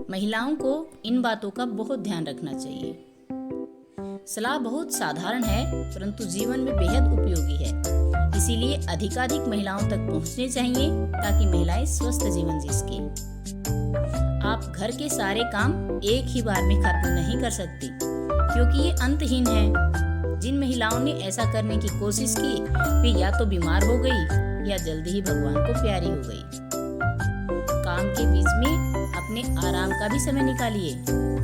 महिलाओं को इन बातों का बहुत ध्यान रखना चाहिए। सलाह बहुत साधारण है परंतु जीवन में बेहद उपयोगी है, इसीलिए अधिकाधिक महिलाओं तक पहुंचने चाहिए ताकि महिलाएं स्वस्थ जीवन जी सकें। आप घर के सारे काम एक ही बार में खत्म नहीं कर सकती क्योंकि ये अंतहीन है। जिन महिलाओं ने ऐसा करने की कोशिश की वे या तो बीमार हो गई या जल्दी ही भगवान को प्यारी हो गई। काम के बीच में अपने आराम का भी समय निकालिए,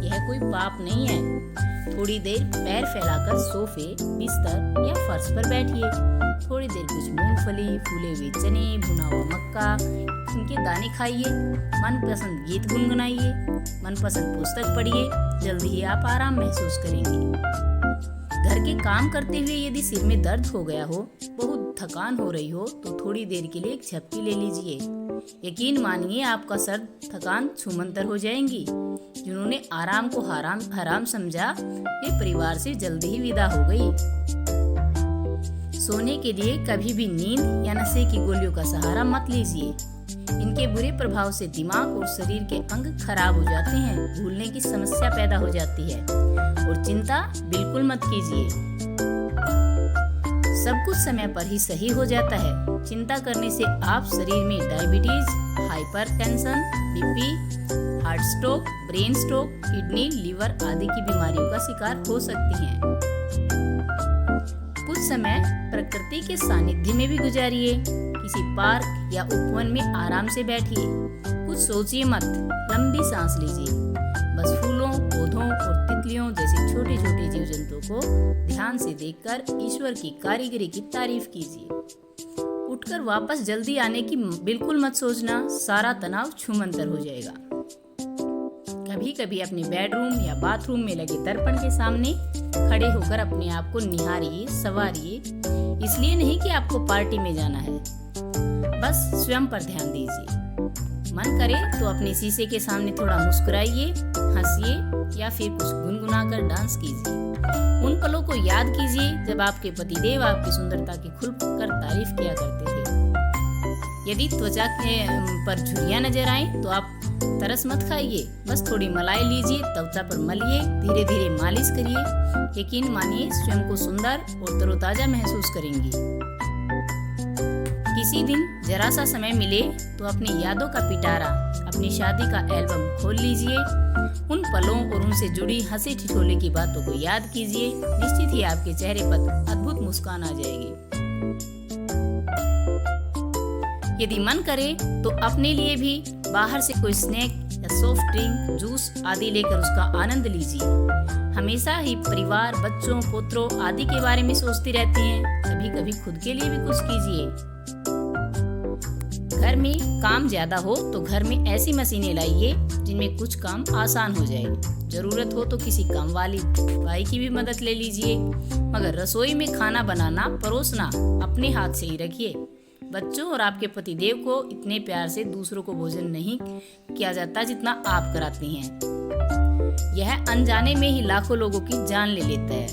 यह कोई पाप नहीं है। थोड़ी देर पैर फैलाकर सोफे, बिस्तर या फर्श पर बैठिए। थोड़ी देर कुछ मूंगफली, फूले हुए चने, भुना हुआ मक्का, इनके दाने खाइए। मनपसंद गीत गुनगुनाइए, मनपसंद पुस्तक पढ़िए। जल्दी ही आप आराम महसूस करेंगे। घर के काम करते हुए यदि सिर में दर्द हो गया हो, बहुत थकान हो रही हो, तो थोड़ी देर के लिए एक झपकी ले लीजिए। यकीन मानिए आपका सर थकान छूमंतर हो जाएंगी। जिन्होंने आराम को हराम समझा वे परिवार से जल्दी ही विदा हो गई। सोने के लिए कभी भी नींद या नशे की गोलियों का सहारा मत लीजिए। इनके बुरे प्रभाव से दिमाग और शरीर के अंग खराब हो जाते हैं, भूलने की समस्या पैदा हो जाती है। और चिंता बिल्कुल मत कीजिए, सब कुछ समय पर ही सही हो जाता है। चिंता करने से आप शरीर में diabetes, hypertension, BP, heart stroke, brain stroke, kidney, liver आदि की बीमारियों का शिकार हो सकती हैं। कुछ समय प्रकृति के सानिध्य में भी गुजारिए। किसी पार्क या उपवन में आराम से बैठिए। कुछ सोचिए मत, लंबी सांस लीजिए। बस फूलों, पौधों और तितलियों जैसे छोटे छोटे जीव जंतुओं को ध्यान से देखकर ईश्वर की कारीगरी की तारीफ कीजिए। उठकर वापस जल्दी आने की बिल्कुल मत सोचना, सारा तनाव छूमंतर हो जाएगा। कभी कभी अपने बेडरूम या बाथरूम में लगे दर्पण के सामने खड़े होकर अपने आप को निहारिए, संवारिए। इसलिए नहीं कि आपको पार्टी में जाना है, बस स्वयं पर ध्यान दीजिए। मन करे तो अपने शीशे के सामने थोड़ा मुस्कुराइए, हंसिए या फिर कुछ गुनगुनाकर डांस कीजिए। उन पलों को याद कीजिए जब आपके पतिदेव आपकी सुंदरता की खुलकर तारीफ किया करते थे। यदि त्वचा पर झुर्रियां नजर आए तो आप तरस मत खाइए, बस थोड़ी मलाई लीजिए, त्वचा पर मलिए, धीरे धीरे मालिश करिए। यकीन मानिए स्वयं को सुंदर और तरोताजा महसूस करेंगी। किसी दिन जरा सा समय मिले तो अपनी यादों का पिटारा, अपनी शादी का एल्बम खोल लीजिए। उन पलों और उनसे जुड़ी हंसी ठिठोले की बातों को याद कीजिए। निश्चित ही आपके चेहरे पर अद्भुत मुस्कान आ जाएगी। यदि मन करे तो अपने लिए भी बाहर से कोई स्नैक या सॉफ्ट ड्रिंक, जूस आदि लेकर उसका आनंद लीजिए। हमेशा ही परिवार, बच्चों, पुत्रों आदि के बारे में सोचती रहती हैं। कभी कभी खुद के लिए भी कुछ कीजिए। घर में काम ज्यादा हो तो घर में ऐसी मशीनें लाइए जिनमें कुछ काम आसान हो जाए। जरूरत हो तो किसी काम वाली भाई की भी मदद ले लीजिए। मगर रसोई में खाना बनाना, परोसना अपने हाथ से ही रखिए। बच्चों और आपके पतिदेव को इतने प्यार से दूसरों को भोजन नहीं किया जाता जितना आप कराती हैं। यह अनजाने में ही लाखों लोगों की जान ले लेता है।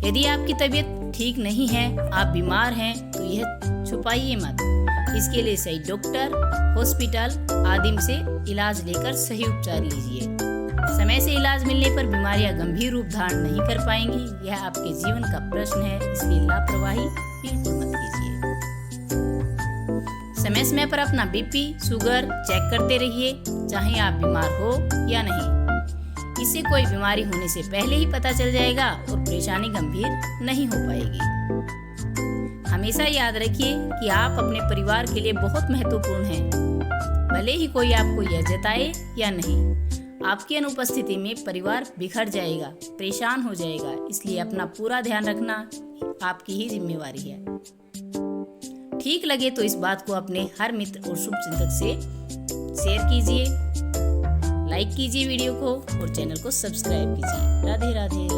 यदि आपकी तबीयत ठीक नहीं है, आप बीमार हैं, तो यह छुपाइए मत। इसके लिए सही डॉक्टर, हॉस्पिटल आदि से इलाज लेकर सही उपचार लीजिए। समय से इलाज मिलने पर बीमारियां गंभीर रूप धारण नहीं कर पाएंगी। यह आपके जीवन का प्रश्न है, इसलिए लापरवाही बिल्कुल मत कीजिए। समय समय पर अपना बीपी, शुगर चेक करते रहिए, चाहे आप बीमार हो या नहीं। इससे कोई बीमारी होने से पहले ही पता चल जाएगा और परेशानी गंभीर नहीं हो पाएगी। हमेशा याद रखिए कि आप अपने परिवार के लिए बहुत महत्वपूर्ण हैं, भले ही कोई आपको यह जताए या नहीं। आपकी अनुपस्थिति में परिवार बिखर जाएगा, परेशान हो जाएगा। इसलिए अपना पूरा ध्यान रखना आपकी ही जिम्मेवारी है। ठीक लगे तो इस बात को अपने हर मित्र और शुभचिंतक से शेयर कीजिए, लाइक कीजिए वीडियो को और चैनल को सब्सक्राइब कीजिए। राधे राधे।